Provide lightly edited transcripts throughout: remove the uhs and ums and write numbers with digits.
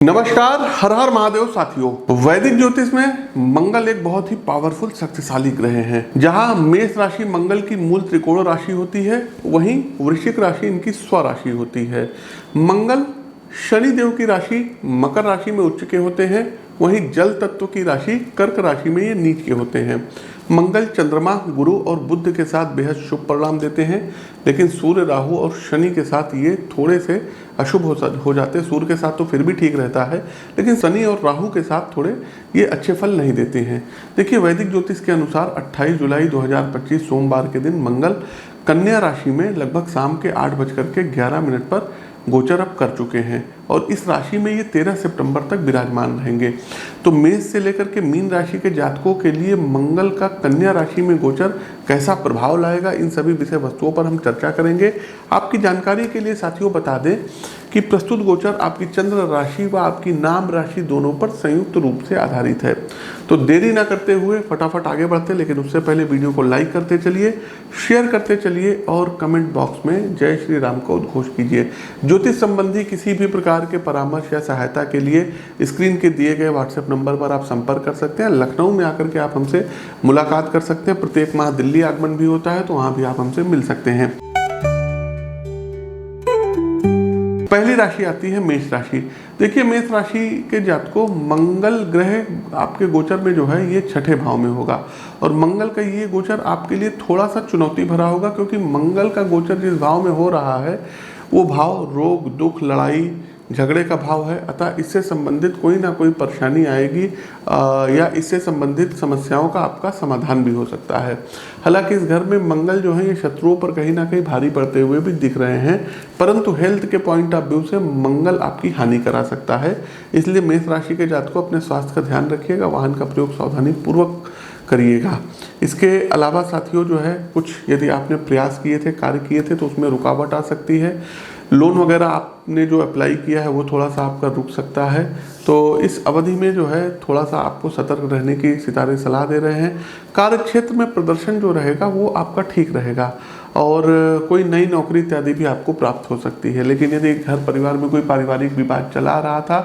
नमस्कार, हर हर महादेव साथियों। वैदिक ज्योतिष में मंगल एक बहुत ही पावरफुल शक्तिशाली ग्रह है। जहां मेष राशि मंगल की मूल त्रिकोण राशि होती है, वहीं वृश्चिक राशि इनकी स्वराशि होती है। मंगल शनि देव की राशि मकर राशि में उच्च के होते हैं, वहीं जल तत्व की राशि कर्क राशि में ये नीच के होते हैं। मंगल चंद्रमा गुरु और बुध के साथ बेहद शुभ परिणाम देते हैं, लेकिन सूर्य राहु और शनि के साथ ये थोड़े से अशुभ हो जाते हैं। सूर्य के साथ तो फिर भी ठीक रहता है, लेकिन शनि और राहु के साथ थोड़े ये अच्छे फल नहीं देते हैं। देखिए, वैदिक ज्योतिष के अनुसार 28 जुलाई 2025 सोमवार के दिन मंगल कन्या राशि में लगभग शाम के 8:11 पर गोचर अब कर चुके हैं और इस राशि में ये 13 सितंबर तक विराजमान रहेंगे। तो मेष से लेकर के मीन राशि के जातकों के लिए मंगल का कन्या राशि में गोचर कैसा प्रभाव लाएगा, इन सभी विषय वस्तुओं पर हम चर्चा करेंगे। आपकी जानकारी के लिए साथियों बता दें कि प्रस्तुत गोचर आपकी चंद्र राशि व आपकी नाम राशि दोनों पर संयुक्त रूप से आधारित है। तो देरी ना करते हुए फटाफट आगे बढ़ते, लेकिन उससे पहले वीडियो को लाइक करते चलिए, शेयर करते चलिए और कमेंट बॉक्स में जय श्री राम का उद्घोष कीजिए। ज्योतिष संबंधी किसी भी प्रकार के परामर्श या सहायता के लिए स्क्रीन के दिए गए व्हाट्सएप नंबर पर आप संपर्क कर सकते हैं। लखनऊ में आकर के आप हमसे मुलाकात कर सकते हैं। प्रत्येक माह दिल्ली आगमन भी होता है, तो वहाँ भी आप हमसे मिल सकते हैं। पहली राशि आती है मेष राशि। देखिए, मेष राशि के जातकों मंगल ग्रह आपके गोचर में जो है ये छठे भाव में होगा और मंगल का ये गोचर आपके लिए थोड़ा सा चुनौती भरा होगा, क्योंकि मंगल का गोचर जिस भाव में हो रहा है वो भाव रोग दुख लड़ाई झगड़े का भाव है। अतः इससे संबंधित कोई ना कोई परेशानी आएगी या इससे संबंधित समस्याओं का आपका समाधान भी हो सकता है। हालांकि इस घर में मंगल जो है ये शत्रुओं पर कहीं ना कहीं भारी पड़ते हुए भी दिख रहे हैं, परंतु हेल्थ के पॉइंट ऑफ व्यू से मंगल आपकी हानि करा सकता है। इसलिए मेष राशि के जातकों अपने स्वास्थ्य का ध्यान रखिएगा, वाहन का प्रयोग सावधानी पूर्वक करिएगा। इसके अलावा साथियों जो है कुछ यदि आपने प्रयास किए थे, कार्य किए थे, तो उसमें रुकावट आ सकती है। लोन वगैरह आपने जो अप्लाई किया है वो थोड़ा सा आपका रुक सकता है। तो इस अवधि में जो है थोड़ा सा आपको सतर्क रहने की सितारे सलाह दे रहे हैं। कार्य क्षेत्र में प्रदर्शन जो रहेगा वो आपका ठीक रहेगा और कोई नई नौकरी इत्यादि भी आपको प्राप्त हो सकती है। लेकिन यदि घर परिवार में कोई पारिवारिक विवाद चला रहा था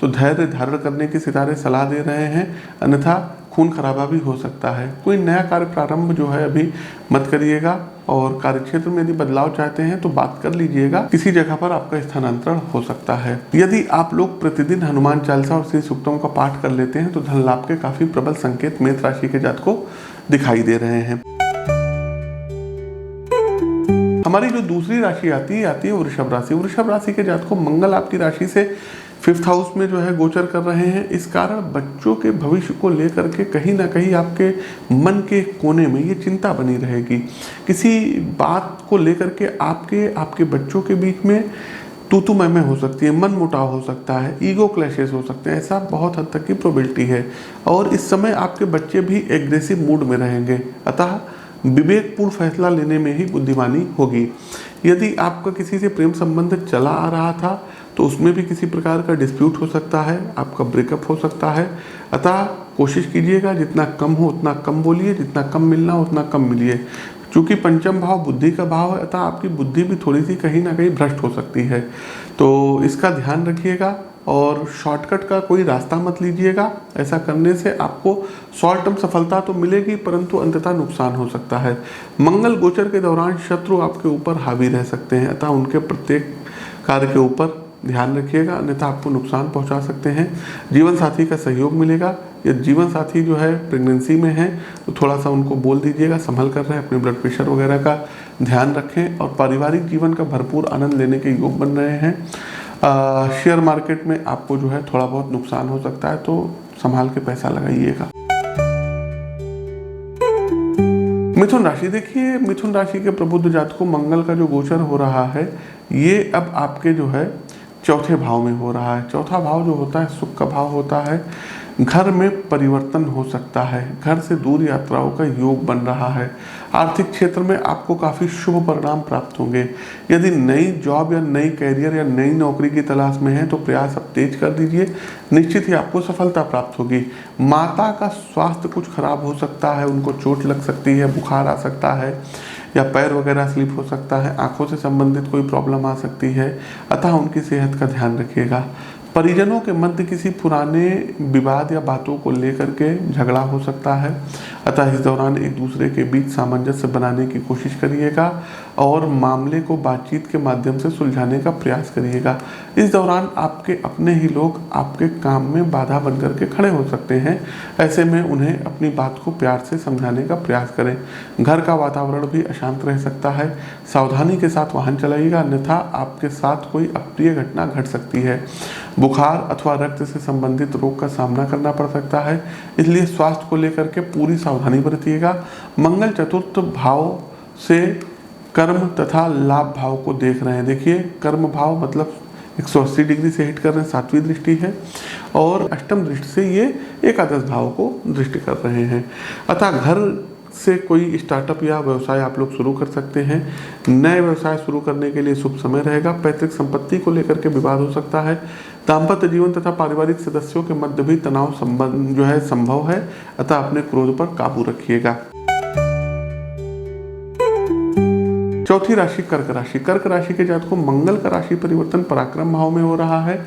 तो धैर्य धारण करने की सितारे सलाह दे रहे हैं, अन्यथा खून खराबा भी हो सकता है। कोई नया कार्य प्रारंभ जो है अभी मत करिएगा और कार्यक्षेत्र में यदि बदलाव चाहते हैं तो बात कर लीजिएगा, किसी जगह पर आपका स्थानांतरण हो सकता है। यदि आप लोग प्रतिदिन हनुमान चालीसा और श्री सूक्तों का पाठ कर लेते हैं तो धन लाभ के काफी प्रबल संकेत मेष राशि के जातकों को दिखाई दे रहे हैं। हमारी जो दूसरी राशि आती है वृषभ राशि। वृषभ राशि के जातकों मंगल आपकी राशि से 5th हाउस में जो है गोचर कर रहे हैं। इस कारण बच्चों के भविष्य को लेकर के कहीं ना कहीं आपके मन के कोने में ये चिंता बनी रहेगी। किसी बात को लेकर के आपके बच्चों के बीच में तू मैं हो सकती है, मन मुटाव हो सकता है, ईगो क्लैशेस हो सकते हैं, ऐसा बहुत हद तक की प्रोबेबिलिटी है। और इस समय आपके बच्चे भी एग्रेसिव मूड में रहेंगे, अतः विवेकपूर्ण फैसला लेने में ही बुद्धिमानी होगी। यदि आपका किसी से प्रेम संबंध चला आ रहा था तो उसमें भी किसी प्रकार का डिस्प्यूट हो सकता है, आपका ब्रेकअप हो सकता है। अतः कोशिश कीजिएगा जितना कम हो उतना कम बोलिए, जितना कम मिलना हो उतना कम मिलिए। चूँकि पंचम भाव बुद्धि का भाव है, अतः आपकी बुद्धि भी थोड़ी सी कहीं ना कहीं भ्रष्ट हो सकती है, तो इसका ध्यान रखिएगा। और शॉर्टकट का कोई रास्ता मत लीजिएगा, ऐसा करने से आपको शॉर्ट टर्म सफलता तो मिलेगी परंतु अंततः नुकसान हो सकता है। मंगल गोचर के दौरान शत्रु आपके ऊपर हावी रह सकते हैं, अतः उनके प्रत्येक कार्य के ऊपर ध्यान रखिएगा, अन्यथा आपको नुकसान पहुंचा सकते हैं। जीवन साथी का सहयोग मिलेगा। या जीवन साथी जो है प्रेगनेंसी में है तो थोड़ा सा उनको बोल दीजिएगा संभल कर रहे हैं, अपने ब्लड प्रेशर वगैरह का ध्यान रखें और पारिवारिक जीवन का भरपूर आनंद लेने के योग बन रहे हैं। शेयर मार्केट में आपको जो है थोड़ा बहुत नुकसान हो सकता है, तो संभाल के पैसा लगाइएगा। मिथुन राशि। देखिए, मिथुन राशि के प्रबुद्ध जातकों मंगल का जो गोचर हो रहा है ये अब आपके जो है चौथे भाव में हो रहा है। चौथा भाव जो होता है सुख का भाव होता है। घर में परिवर्तन हो सकता है, घर से दूर यात्राओं का योग बन रहा है। आर्थिक क्षेत्र में आपको काफ़ी शुभ परिणाम प्राप्त होंगे। यदि नई जॉब या नई कैरियर या नई नौकरी की तलाश में है तो प्रयास अब तेज कर दीजिए, निश्चित ही आपको सफलता प्राप्त होगी। माता का स्वास्थ्य कुछ खराब हो सकता है, उनको चोट लग सकती है, बुखार आ सकता है या पैर वगैरह स्लिप हो सकता है, आंखों से संबंधित कोई प्रॉब्लम आ सकती है, अतः उनकी सेहत का ध्यान रखिएगा। परिजनों के मध्य किसी पुराने विवाद या बातों को लेकर के झगड़ा हो सकता है, अतः इस दौरान एक दूसरे के बीच सामंजस्य बनाने की कोशिश करिएगा और मामले को बातचीत के माध्यम से सुलझाने का प्रयास करिएगा। इस दौरान आपके अपने ही लोग आपके काम में बाधा बनकर के खड़े हो सकते हैं, ऐसे में उन्हें अपनी बात को प्यार से समझाने का प्रयास करें। घर का वातावरण भी अशांत रह सकता है, सावधानी के साथ वाहन चलाइएगा, अन्यथा आपके साथ कोई अप्रिय घटना घट सकती है। बुखार अथवा रक्त से संबंधित रोग का सामना करना पड़ सकता है, इसलिए स्वास्थ्य को लेकर के पूरी सावधानी बरतिएगा। मंगल चतुर्थ भाव से कर्म तथा लाभ भाव को देख रहे हैं। देखिए, कर्म भाव मतलब 180 डिग्री से हिट कर रहे हैं, 7वीं दृष्टि है, और अष्टम दृष्टि से ये एकादश भाव को दृष्टि कर रहे हैं। अतः घर से कोई स्टार्टअप या व्यवसाय आप लोग शुरू कर सकते हैं। नए व्यवसाय शुरू करने के लिए शुभ समय रहेगा। पैतृक संपत्ति को लेकर के विवाद हो सकता है। दाम्पत्य जीवन तथा पारिवारिक सदस्यों के मध्य भी तनाव संबंध जो है संभव है, अतः अपने क्रोध पर काबू रखिएगा। चौथी राशि कर्क राशि। कर्क राशि के जातकों को मंगल का राशि परिवर्तन पराक्रम भाव में हो रहा है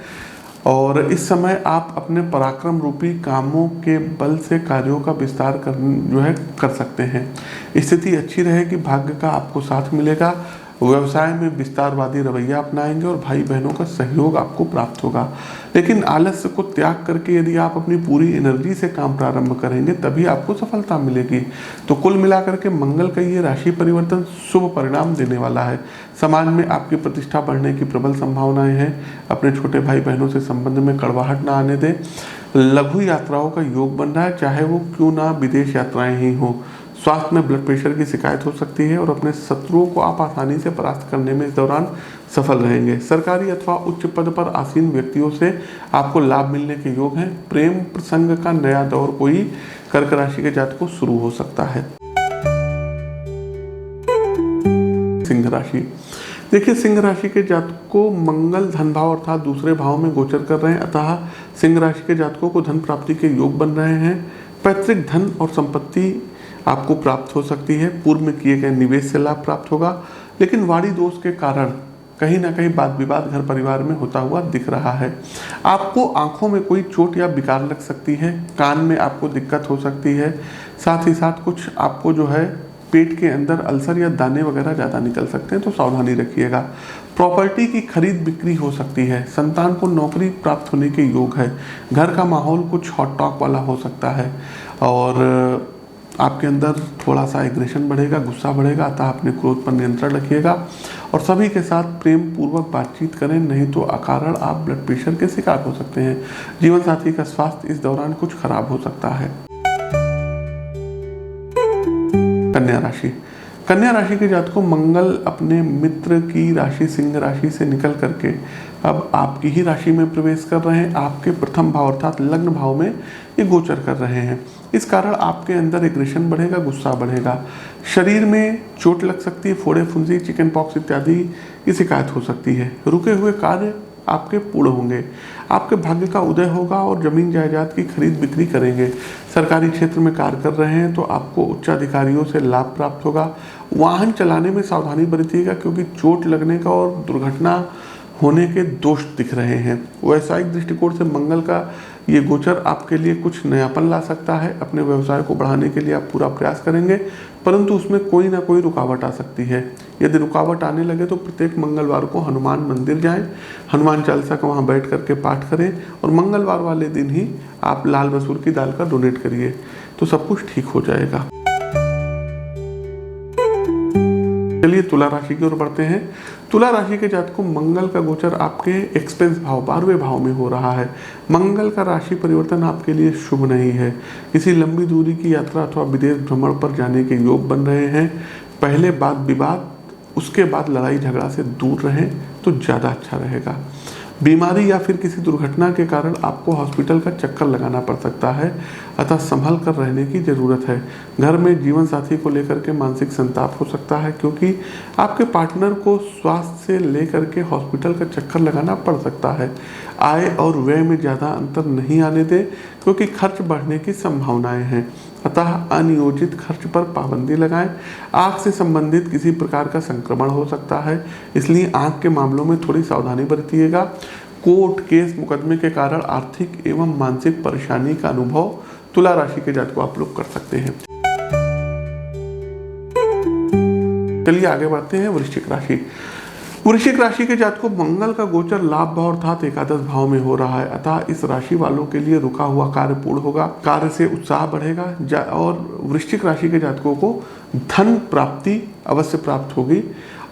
और इस समय आप अपने पराक्रम रूपी कामों के बल से कार्यों का विस्तार कर सकते हैं। स्थिति अच्छी रहेगी, भाग्य का आपको साथ मिलेगा। व्यवसाय में विस्तारवादी रवैया अपनाएंगे और भाई बहनों का सहयोग आपको प्राप्त होगा। लेकिन आलस्य को त्याग करके यदि आप अपनी पूरी एनर्जी से काम प्रारंभ करेंगे तभी आपको सफलता मिलेगी। तो कुल मिलाकर के मंगल का ये राशि परिवर्तन शुभ परिणाम देने वाला है। समाज में आपकी प्रतिष्ठा बढ़ने की प्रबल संभावनाएं हैं। अपने छोटे भाई बहनों से संबंध में कड़वाहट ना आने दें। लघु यात्राओं का योग बन रहा है, चाहे वो क्यों ना विदेश यात्राएं ही हो। स्वास्थ्य में ब्लड प्रेशर की शिकायत हो सकती है और अपने शत्रुओं को आप आसानी से परास्त करने में इस दौरान सफल रहेंगे। सरकारी अथवा उच्च पद पर आसीन व्यक्तियों से आपको लाभ मिलने के योग हैं। प्रेम प्रसंग का नया दौर कोई कर्क राशि के जातकों को शुरू हो सकता है। सिंह राशि। देखिए, सिंह राशि के जातकों को मंगल धन भाव अर्थात दूसरे भाव में गोचर कर रहे हैं, अतः सिंह राशि के जातकों को धन प्राप्ति के योग बन रहे हैं। पैतृक धन और संपत्ति आपको प्राप्त हो सकती है। पूर्व में किए गए निवेश से लाभ प्राप्त होगा, लेकिन वाणी दोष के कारण कहीं ना कहीं वाद विवाद घर परिवार में होता हुआ दिख रहा है। आपको आंखों में कोई चोट या विकार लग सकती है, कान में आपको दिक्कत हो सकती है, साथ ही साथ कुछ आपको जो है पेट के अंदर अल्सर या दाने वगैरह ज़्यादा निकल सकते हैं, तो सावधानी रखिएगा। प्रॉपर्टी की खरीद बिक्री हो सकती है। संतान को नौकरी प्राप्त होने के योग है। घर का माहौल कुछ हॉट टॉक वाला हो सकता है और आपके अंदर थोड़ा सा एग्रेशन बढ़ेगा, गुस्सा बढ़ेगा, अतः अपने क्रोध पर नियंत्रण रखिएगा और सभी के साथ प्रेम पूर्वक बातचीत करें, नहीं तो अकारण आप ब्लड प्रेशर के शिकार हो सकते हैं। जीवन साथी का स्वास्थ्य इस दौरान कुछ खराब हो सकता है। कन्या राशि। कन्या राशि के जातकों को मंगल अपने मित्र की राशि सिंह राशि से निकल करके अब आपकी ही राशि में प्रवेश कर रहे हैं। आपके प्रथम भाव अर्थात लग्न भाव में ये गोचर कर रहे हैं। इस कारण आपके अंदर एग्रेशन बढ़ेगा, गुस्सा बढ़ेगा, शरीर में चोट लग सकती है, फोड़े फुंसी, चिकन पॉक्स इत्यादि की शिकायत हो सकती है। रुके हुए कार्य आपके पूर्ण होंगे। आपके भाग्य का उदय होगा और जमीन जायदाद की खरीद बिक्री करेंगे। सरकारी क्षेत्र में कार्य कर रहे हैं तो आपको उच्चाधिकारियों से लाभ प्राप्त होगा। वाहन चलाने में सावधानी बरतिएगा क्योंकि चोट लगने का और दुर्घटना होने के दोष दिख रहे हैं। व्यावसायिक दृष्टिकोण से मंगल का ये गोचर आपके लिए कुछ नयापन ला सकता है। अपने व्यवसाय को बढ़ाने के लिए आप पूरा प्रयास करेंगे, परंतु उसमें कोई ना कोई रुकावट आ सकती है। यदि रुकावट आने लगे तो प्रत्येक मंगलवार को हनुमान मंदिर जाएं, हनुमान चालीसा का वहाँ बैठ करके पाठ करें और मंगलवार वाले दिन ही आप लाल मसूर की दाल का डोनेट करिए, तो सब कुछ ठीक हो जाएगा। चलिए तुला राशि की ओर बढ़ते हैं। तुला राशि के जातकों को मंगल का गोचर आपके एक्सपेंस भाव 12वें भाव में हो रहा है। मंगल का राशि परिवर्तन आपके लिए शुभ नहीं है। किसी लंबी दूरी की यात्रा अथवा विदेश भ्रमण पर जाने के योग बन रहे हैं। पहले वाद विवाद, उसके बाद लड़ाई झगड़ा से दूर रहें तो ज़्यादा अच्छा रहेगा। बीमारी या फिर किसी दुर्घटना के कारण आपको हॉस्पिटल का चक्कर लगाना पड़ सकता है, अतः संभल कर रहने की ज़रूरत है। घर में जीवन साथी को लेकर के मानसिक संताप हो सकता है क्योंकि आपके पार्टनर को स्वास्थ्य से लेकर के हॉस्पिटल का चक्कर लगाना पड़ सकता है। आय और व्यय में ज़्यादा अंतर नहीं आने दें क्योंकि खर्च बढ़ने की संभावनाएं हैं, अतः अनियोजित खर्च पर पाबंदी लगाएं। आँख से संबंधित किसी प्रकार का संक्रमण हो सकता है, इसलिए आँख के मामलों में थोड़ी सावधानी बरतिएगा। कोर्ट केस मुकदमे के कारण आर्थिक एवं मानसिक परेशानी का अनुभव तुला राशि के जातकों आप लोग कर सकते हैं। चलिए आगे बढ़ते हैं वृश्चिक राशि। वृश्चिक राशि के जातकों मंगल का गोचर लाभ भाव अर्थात एकादश भाव में हो रहा है, अतः इस राशि वालों के लिए रुका हुआ कार्य पूर्ण होगा, कार्य से उत्साह बढ़ेगा और वृश्चिक राशि के जातकों को धन प्राप्ति अवश्य प्राप्त होगी।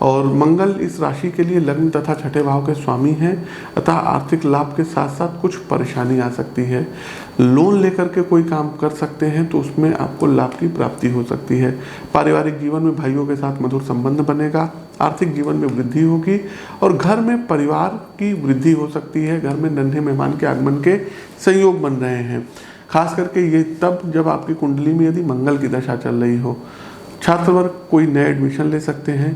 और मंगल इस राशि के लिए लग्न तथा छठे भाव के स्वामी हैं, अतः आर्थिक लाभ के साथ साथ कुछ परेशानी आ सकती है। लोन लेकर के कोई काम कर सकते हैं तो उसमें आपको लाभ की प्राप्ति हो सकती है। पारिवारिक जीवन में भाइयों के साथ मधुर संबंध बनेगा, आर्थिक जीवन में वृद्धि होगी और घर में परिवार की वृद्धि हो सकती है। घर में नन्हे मेहमान के आगमन के संयोग बन रहे हैं, खास करके ये तब जब आपकी कुंडली में यदि मंगल की दशा चल रही हो। छात्र वर्ग कोई नए एडमिशन ले सकते हैं,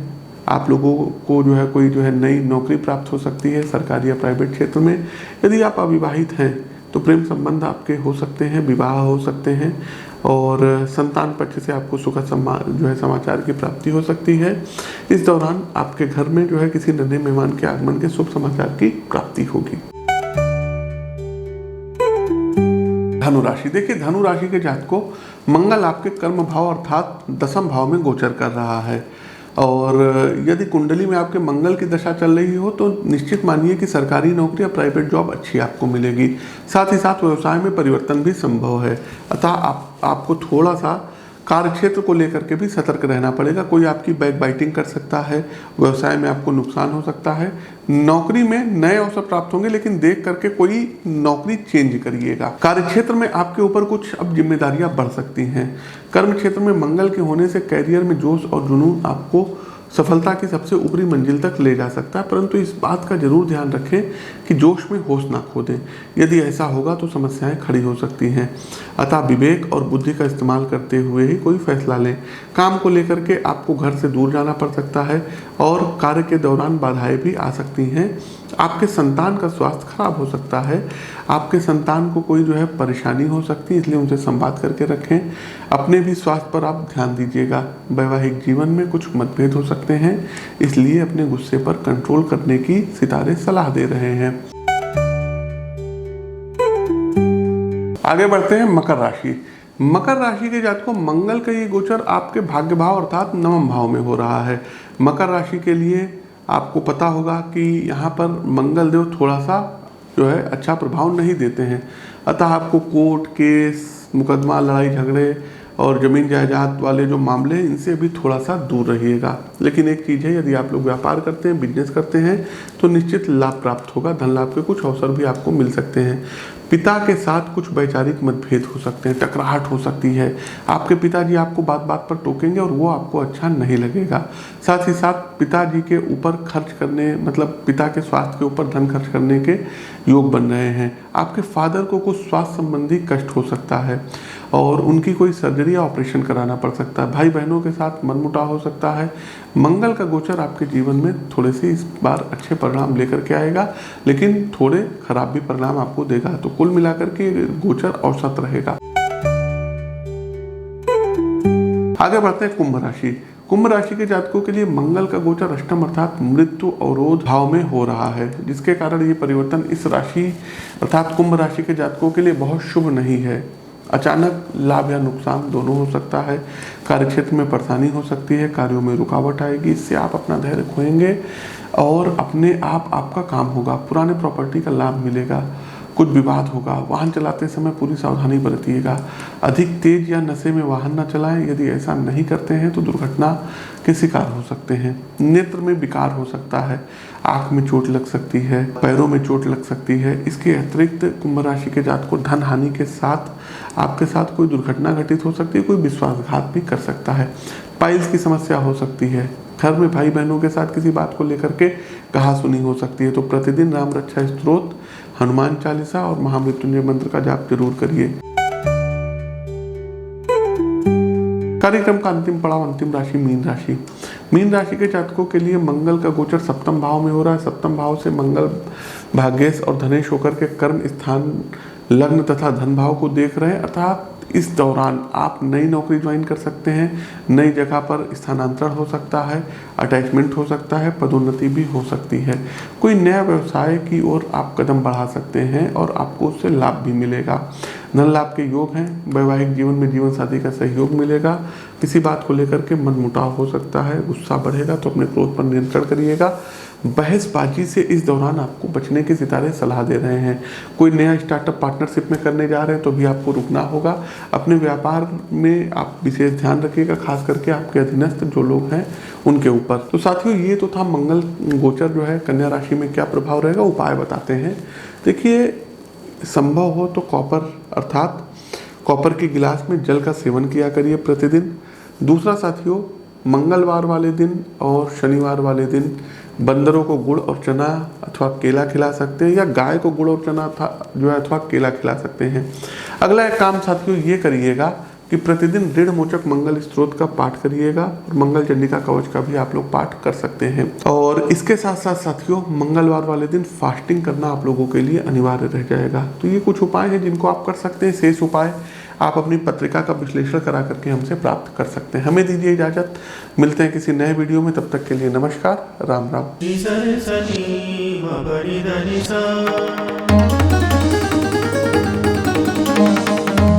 आप लोगों को कोई नई नौकरी प्राप्त हो सकती है सरकारी या प्राइवेट क्षेत्र में। यदि आप अविवाहित हैं तो प्रेम संबंध आपके हो सकते हैं, विवाह हो सकते हैं और संतान पक्ष से आपको सुखद समाचार की प्राप्ति हो सकती है। इस दौरान आपके घर में किसी नन्हे मेहमान के आगमन के शुभ समाचार की प्राप्ति होगी। धनु राशि, देखिए धनु राशि के जातकों मंगल आपके कर्म भाव अर्थात दशम भाव में गोचर कर रहा है और यदि कुंडली में आपके मंगल की दशा चल रही हो तो निश्चित मानिए कि सरकारी नौकरी या प्राइवेट जॉब अच्छी आपको मिलेगी। साथ ही साथ व्यवसाय में परिवर्तन भी संभव है, अतः आपको थोड़ा सा कार्य क्षेत्र को लेकर के भी सतर्क रहना पड़ेगा। कोई आपकी बैक बाइटिंग कर सकता है, व्यवसाय में आपको नुकसान हो सकता है। नौकरी में नए अवसर प्राप्त होंगे, लेकिन देख करके कोई नौकरी चेंज करिएगा। कार्य क्षेत्र में आपके ऊपर कुछ अब जिम्मेदारियां बढ़ सकती हैं। कर्म क्षेत्र में मंगल के होने से कैरियर में जोश और जुनून आपको सफलता की सबसे ऊपरी मंजिल तक ले जा सकता है, परंतु इस बात का जरूर ध्यान रखें कि जोश में होश ना खो दें। यदि ऐसा होगा तो समस्याएं खड़ी हो सकती हैं, अतः विवेक और बुद्धि का इस्तेमाल करते हुए ही कोई फैसला लें। काम को लेकर के आपको घर से दूर जाना पड़ सकता है और कार्य के दौरान बाधाएं भी आ सकती हैं। आपके संतान का स्वास्थ्य खराब हो सकता है, आपके संतान को कोई परेशानी हो सकती है, इसलिए उनसे संवाद करके रखें। अपने भी स्वास्थ्य पर आप ध्यान दीजिएगा। वैवाहिक जीवन में कुछ मतभेद हो सकते हैं, इसलिए अपने गुस्से पर कंट्रोल करने की सितारे सलाह दे रहे हैं। आगे बढ़ते हैं मकर राशि। मकर राशि के जातकों मंगल का ये गोचर आपके भाग्य भाव अर्थात नवम भाव में हो रहा है। मकर राशि के लिए आपको पता होगा कि यहाँ पर मंगल देव थोड़ा सा अच्छा प्रभाव नहीं देते हैं, अतः आपको कोर्ट केस मुकदमा लड़ाई झगड़े और ज़मीन जायदाद वाले जो मामले इनसे भी थोड़ा सा दूर रहिएगा। लेकिन एक चीज़ है, यदि आप लोग व्यापार करते हैं, बिजनेस करते हैं तो निश्चित लाभ प्राप्त होगा। धन लाभ के कुछ अवसर भी आपको मिल सकते हैं। पिता के साथ कुछ वैचारिक मतभेद हो सकते हैं, टकराहट हो सकती है। आपके पिताजी आपको बात बात पर टोकेंगे और वो आपको अच्छा नहीं लगेगा। साथ ही साथ पिताजी के ऊपर खर्च करने पिता के स्वास्थ्य के ऊपर धन खर्च करने के योग बन रहे हैं। आपके फादर को कुछ स्वास्थ्य संबंधी कष्ट हो सकता है और उनकी कोई सर्जरी या ऑपरेशन कराना पड़ सकता है। भाई बहनों के साथ मनमुटाव हो सकता है। मंगल का गोचर आपके जीवन में थोड़े से इस बार अच्छे परिणाम लेकर के आएगा, लेकिन थोड़े खराब भी परिणाम आपको देगा। तो कुल मिलाकर के गोचर औसत रहेगा। आगे बढ़ते हैं कुंभ राशि। कुंभ राशि के जातकों के लिए मंगल का गोचर अष्टम अर्थात मृत्यु अवरोध भाव में हो रहा है, जिसके कारण ये परिवर्तन इस राशि अर्थात कुंभ राशि के जातकों के लिए बहुत शुभ नहीं है। अचानक लाभ या नुकसान दोनों हो सकता है। कार्यक्षेत्र में परेशानी हो सकती है, कार्यों में रुकावट आएगी, इससे आप अपना धैर्य खोएंगे और अपने आप आपका काम होगा। पुराने प्रॉपर्टी का लाभ मिलेगा, कुछ विवाद होगा। वाहन चलाते समय पूरी सावधानी बरतिएगा। अधिक तेज या नशे में वाहन न चलाएं, यदि ऐसा नहीं करते हैं तो दुर्घटना के शिकार हो सकते हैं। नेत्र में विकार हो सकता है, आंख में चोट लग सकती है, पैरों में चोट लग सकती है। इसके अतिरिक्त कुंभ राशि के जातक को धन हानि के साथ आपके साथ कोई दुर्घटना घटित हो सकती है, कोई विश्वासघात भी कर सकता है। पाइल्स की समस्या हो सकती है। घर में भाई बहनों के साथ किसी बात को लेकर के कहासुनी हो सकती है। तो प्रतिदिन राम रक्षा स्तोत्र, हनुमान चालीसा और महामृत्युंजय मंत्र का जाप जरूर करिए। कार्यक्रम का अंतिम पड़ाव अंतिम राशि मीन राशि। मीन राशि के जातकों के लिए मंगल का गोचर सप्तम भाव में हो रहा है। सप्तम भाव से मंगल भाग्येश और धनेश होकर के कर्म स्थान लग्न तथा धन भाव को देख रहे हैं, अर्थात इस दौरान आप नई नौकरी ज्वाइन कर सकते हैं, नई जगह पर स्थानांतरण हो सकता है, अटैचमेंट हो सकता है, पदोन्नति भी हो सकती है। कोई नया व्यवसाय की ओर आप कदम बढ़ा सकते हैं और आपको उससे लाभ भी मिलेगा। धन लाभ के योग हैं। वैवाहिक जीवन में जीवन साथी का सहयोग मिलेगा। किसी बात को लेकर के मनमुटाव हो सकता है, गुस्सा बढ़ेगा, तो अपने क्रोध पर नियंत्रण करिएगा। बहसबाजी से इस दौरान आपको बचने के सितारे सलाह दे रहे हैं। कोई नया स्टार्टअप पार्टनरशिप में करने जा रहे हैं तो भी आपको रुकना होगा। अपने व्यापार में आप विशेष ध्यान रखिएगा, खास करके आपके अधीनस्थ जो लोग हैं उनके ऊपर। तो साथियों, ये तो था मंगल गोचर जो है कन्या राशि में क्या प्रभाव रहेगा, उपाय बताते हैं। देखिए, संभव हो तो कॉपर अर्थात कॉपर के गिलास में जल का सेवन किया करिए प्रतिदिन। दूसरा साथियों, मंगलवार वाले दिन और शनिवार वाले दिन बंदरों को गुड़ और चना अथवा केला खिला सकते हैं, या गाय को गुड़ और चना जो है अथवा केला खिला सकते हैं। अगला एक काम साथियों ये करिएगा कि प्रतिदिन ऋण मोचक मंगल स्त्रोत का पाठ करिएगा, और मंगल चंडिका कवच का भी आप लोग पाठ कर सकते हैं। और इसके साथ साथ साथियों, मंगलवार वाले दिन फास्टिंग करना आप लोगों के लिए अनिवार्य रह जाएगा। तो ये कुछ उपाय हैं जिनको आप कर सकते हैं। शेष उपाय आप अपनी पत्रिका का विश्लेषण करा करके हमसे प्राप्त कर सकते हैं। हमें दीजिए इजाजत, मिलते हैं किसी नए वीडियो में। तब तक के लिए नमस्कार, राम राम।